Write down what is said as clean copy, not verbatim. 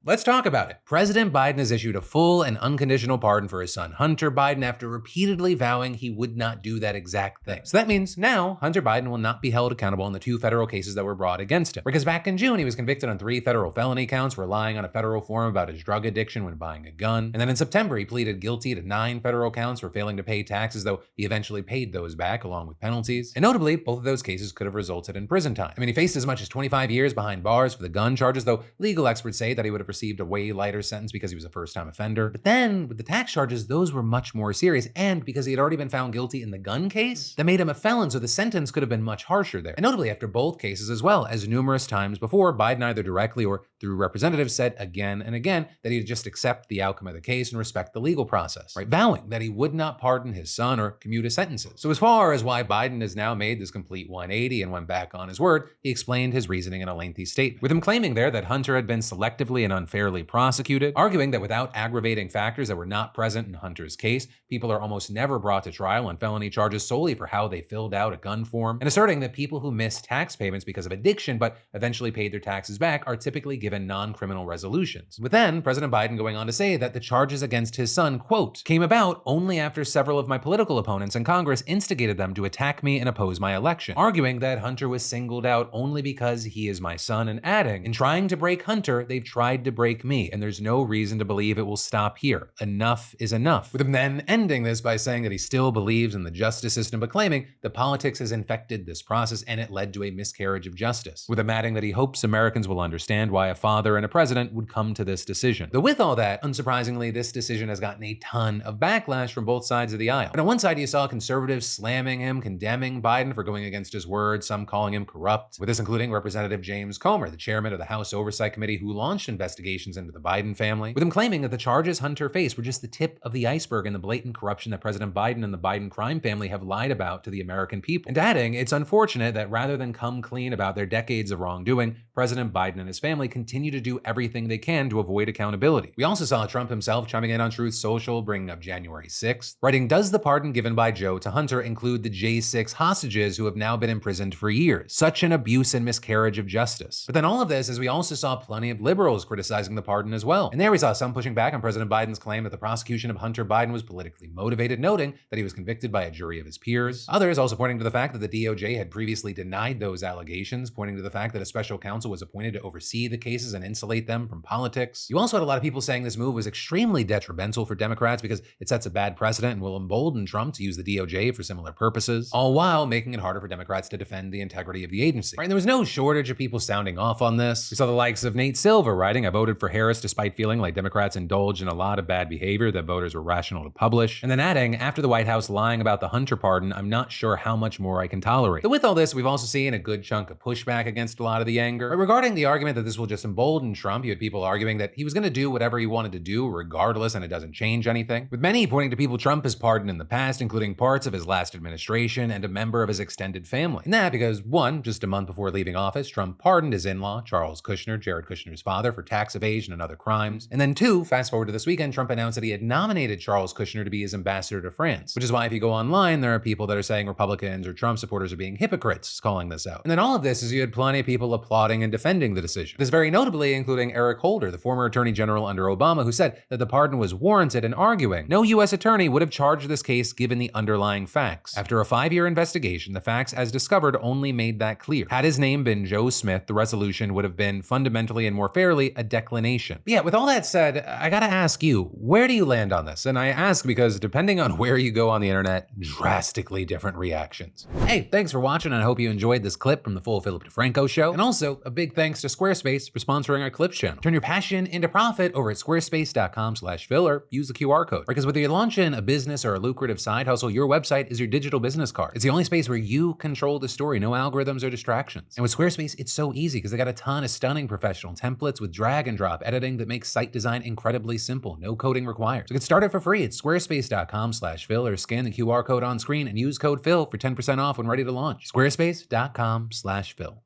Let's talk about it. President Biden has issued a full and unconditional pardon for his son Hunter Biden after repeatedly vowing he would not do that exact thing. So that means now Hunter Biden will not be held accountable in the 2 federal cases that were brought against him. Because back in June, he was convicted on 3 federal felony counts for lying on a federal form about his drug addiction when buying a gun. And then in September, he pleaded guilty to 9 federal counts for failing to pay taxes, though he eventually paid those back along with penalties. And notably, both of those cases could have resulted in prison time. I mean, he faced as much as 25 years behind bars for the gun charges, though legal experts say that he would have received a way lighter sentence because he was a first-time offender. But then, with the tax charges, those were much more serious, and because he had already been found guilty in the gun case, that made him a felon, so the sentence could have been much harsher there. And notably, after both cases as well, as numerous times before, Biden either directly or through representatives said again and again that he'd just accept the outcome of the case and respect the legal process, right? Vowing that he would not pardon his son or commute his sentences. So as far as why Biden has now made this complete 180 and went back on his word, he explained his reasoning in a lengthy statement, with him claiming there that Hunter had been selectively and unfairly prosecuted, arguing that without aggravating factors that were not present in Hunter's case, people are almost never brought to trial on felony charges solely for how they filled out a gun form, and asserting that people who miss tax payments because of addiction but eventually paid their taxes back are typically given non-criminal resolutions. With then President Biden going on to say that the charges against his son, quote, came about only after several of my political opponents in Congress instigated them to attack me and oppose my election, arguing that Hunter was singled out only because he is my son, and adding, in trying to break Hunter, they've tried to break me, and there's no reason to believe it will stop here. Enough is enough. With him then ending this by saying that he still believes in the justice system, but claiming that politics has infected this process and it led to a miscarriage of justice. With him adding that he hopes Americans will understand why a father and a president would come to this decision. Though with all that, unsurprisingly, this decision has gotten a ton of backlash from both sides of the aisle. And on one side, you saw conservatives slamming him, condemning Biden for going against his word, some calling him corrupt, with this including Representative James Comer, the chairman of the House Oversight Committee who launched investigations into the Biden family, with him claiming that the charges Hunter faced were just the tip of the iceberg in the blatant corruption that President Biden and the Biden crime family have lied about to the American people. And adding, it's unfortunate that rather than come clean about their decades of wrongdoing, President Biden and his family continue to do everything they can to avoid accountability. We also saw Trump himself chiming in on Truth Social, bringing up January 6th, writing, does the pardon given by Joe to Hunter include the J6 hostages who have now been imprisoned for years? Such an abuse and miscarriage of justice. But then all of this, as we also saw plenty of liberals criticizing the pardon as well. And there we saw some pushing back on President Biden's claim that the prosecution of Hunter Biden was politically motivated, noting that he was convicted by a jury of his peers. Others also pointing to the fact that the DOJ had previously denied those allegations, pointing to the fact that a special counsel was appointed to oversee the cases and insulate them from politics. You also had a lot of people saying this move was extremely detrimental for Democrats because it sets a bad precedent and will embolden Trump to use the DOJ for similar purposes, all while making it harder for Democrats to defend the integrity of the agency. Right? And there was no shortage of people sounding off on this. We saw the likes of Nate Silver writing, I voted for Harris despite feeling like Democrats indulged in a lot of bad behavior that voters were rational to publish. And then adding, after the White House lying about the Hunter pardon, I'm not sure how much more I can tolerate. But with all this, we've also seen a good chunk of pushback against a lot of the anger. But regarding the argument that this will just embolden Trump, you had people arguing that he was going to do whatever he wanted to do regardless and it doesn't change anything. With many pointing to people Trump has pardoned in the past, including parts of his last administration and a member of his extended family. And that because, one, just a month before leaving office, Trump pardoned his in-law, Charles Kushner, Jared Kushner's father, for tax evasion and other crimes. And then two, fast forward to this weekend, Trump announced that he had nominated Charles Kushner to be his ambassador to France, which is why if you go online, there are people that are saying Republicans or Trump supporters are being hypocrites calling this out. And then all of this is you had plenty of people applauding and defending the decision. This very notably including Eric Holder, the former attorney general under Obama, who said that the pardon was warranted and arguing no U.S. attorney would have charged this case given the underlying facts. After a 5-year investigation, the facts as discovered only made that clear. Had his name been Joe Smith, the resolution would have been fundamentally and more fairly a declination. But yeah, with all that said, I gotta ask you, where do you land on this? And I ask because depending on where you go on the internet, drastically different reactions. Hey, thanks for watching, and I hope you enjoyed this clip from the full Philip DeFranco show. And also, a big thanks to Squarespace for sponsoring our Clips channel. Turn your passion into profit over at squarespace.com/Phil or use the QR code. Because whether you're launching a business or a lucrative side hustle, your website is your digital business card. It's the only space where you control the story, no algorithms or distractions. And with Squarespace, it's so easy because they got a ton of stunning professional templates with drag and drop editing that makes site design incredibly simple, no coding required. So get started for free at squarespace.com/Phil or scan the QR code on screen and use code Phil for 10% off when ready to launch. Squarespace.com/Phil.